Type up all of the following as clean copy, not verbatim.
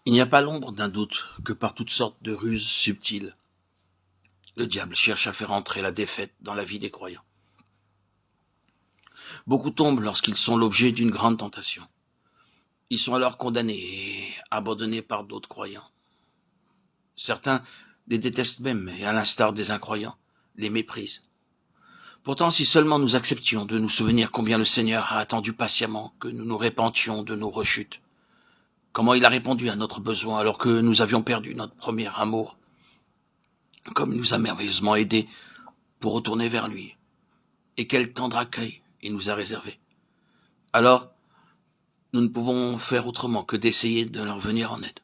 Il n'y a pas l'ombre d'un doute que par toutes sortes de ruses subtiles, le diable cherche à faire entrer la défaite dans la vie des croyants. Beaucoup tombent lorsqu'ils sont l'objet d'une grande tentation. Ils sont alors condamnés et abandonnés par d'autres croyants. Certains les détestent même et, à l'instar des incroyants, les méprisent. Pourtant, si seulement nous acceptions de nous souvenir combien le Seigneur a attendu patiemment que nous nous repentions de nos rechutes, comment il a répondu à notre besoin alors que nous avions perdu notre premier amour, comme il nous a merveilleusement aidés pour retourner vers lui, et quel tendre accueil il nous a réservé. Alors, nous ne pouvons faire autrement que d'essayer de leur venir en aide.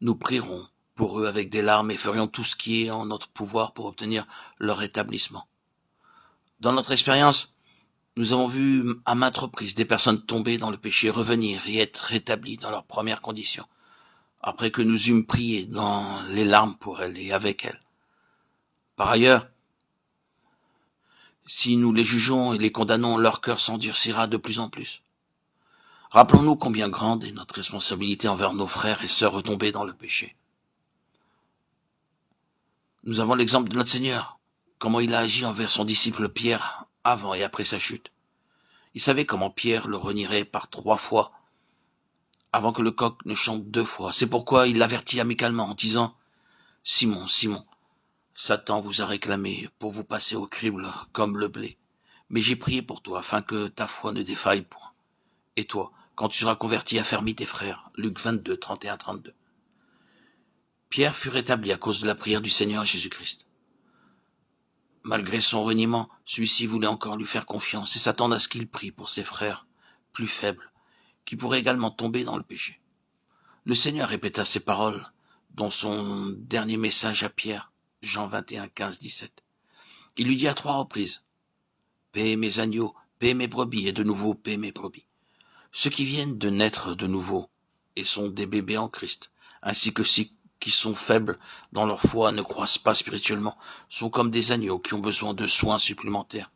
Nous prierons pour eux avec des larmes et ferions tout ce qui est en notre pouvoir pour obtenir leur rétablissement. Dans notre expérience, nous avons vu à maintes reprises des personnes tomber dans le péché revenir et être rétablies dans leurs premières conditions, après que nous eûmes prié dans les larmes pour elles et avec elles. Par ailleurs, si nous les jugeons et les condamnons, leur cœur s'endurcira de plus en plus. Rappelons-nous combien grande est notre responsabilité envers nos frères et sœurs retombés dans le péché. Nous avons l'exemple de notre Seigneur, comment il a agi envers son disciple Pierre avant et après sa chute. Il savait comment Pierre le renierait par 3 fois avant que le coq ne chante 2 fois. C'est pourquoi il l'avertit amicalement en disant « Simon, Simon, Satan vous a réclamé pour vous passer au crible comme le blé. Mais j'ai prié pour toi afin que ta foi ne défaille point. Et toi, quand tu seras converti, affermis tes frères. » Luc 22, 31-32. Pierre fut rétabli à cause de la prière du Seigneur Jésus-Christ. Malgré son reniement, celui-ci voulait encore lui faire confiance et s'attendre à ce qu'il prie pour ses frères, plus faibles, qui pourraient également tomber dans le péché. Le Seigneur répéta ces paroles dans son dernier message à Pierre, Jean 21, 15-17. Il lui dit à 3 reprises « Paix mes agneaux, paix mes brebis, et de nouveau paix mes brebis. » Ceux qui viennent de naître de nouveau et sont des bébés en Christ, ainsi que ceux qui sont faibles dans leur foi, ne croissent pas spirituellement, sont comme des agneaux qui ont besoin de soins supplémentaires,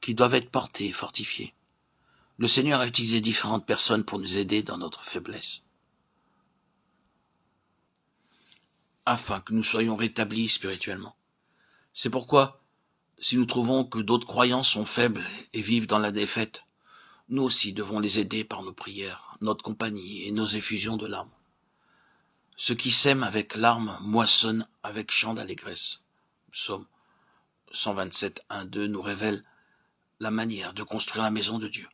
qui doivent être portés et fortifiés. Le Seigneur a utilisé différentes personnes pour nous aider dans notre faiblesse, afin que nous soyons rétablis spirituellement. C'est pourquoi, si nous trouvons que d'autres croyants sont faibles et vivent dans la défaite, nous aussi devons les aider par nos prières, notre compagnie et nos effusions de larmes. Ceux qui sèment avec larmes moissonnent avec chant d'allégresse. Psaume 127, 1-2 nous révèle la manière de construire la maison de Dieu.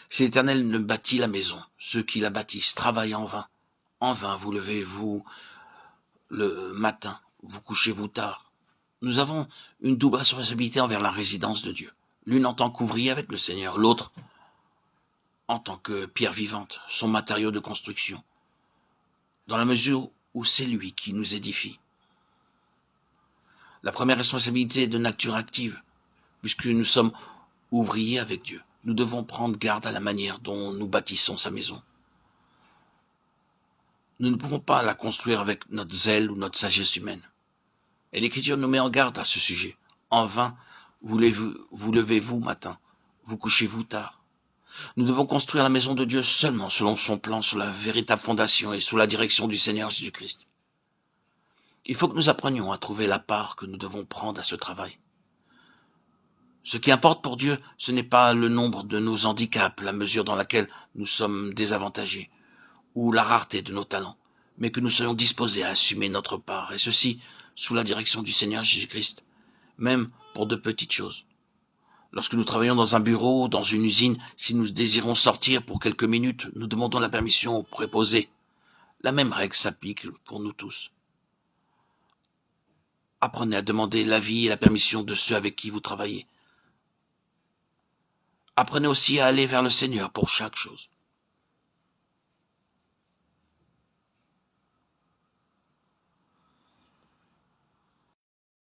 Si l'Éternel ne bâtit la maison, ceux qui la bâtissent travaillent en vain. En vain vous levez-vous le matin, vous couchez-vous tard. Nous avons une double responsabilité envers la résidence de Dieu. L'une en tant qu'ouvrier avec le Seigneur, l'autre en tant que pierre vivante, son matériau de construction, dans la mesure où c'est lui qui nous édifie. La première responsabilité est de nature active, puisque nous sommes ouvriers avec Dieu. Nous devons prendre garde à la manière dont nous bâtissons sa maison. Nous ne pouvons pas la construire avec notre zèle ou notre sagesse humaine. Et l'Écriture nous met en garde à ce sujet. En vain, vous levez-vous matin, vous couchez-vous tard. Nous devons construire la maison de Dieu seulement selon son plan, sur la véritable fondation et sous la direction du Seigneur Jésus-Christ. Il faut que nous apprenions à trouver la part que nous devons prendre à ce travail. Ce qui importe pour Dieu, ce n'est pas le nombre de nos handicaps, la mesure dans laquelle nous sommes désavantagés, ou la rareté de nos talents, mais que nous soyons disposés à assumer notre part, et ceci sous la direction du Seigneur Jésus-Christ, même pour de petites choses. Lorsque nous travaillons dans un bureau, dans une usine, si nous désirons sortir pour quelques minutes, nous demandons la permission au préposé. La même règle s'applique pour nous tous. Apprenez à demander l'avis et la permission de ceux avec qui vous travaillez. Apprenez aussi à aller vers le Seigneur pour chaque chose.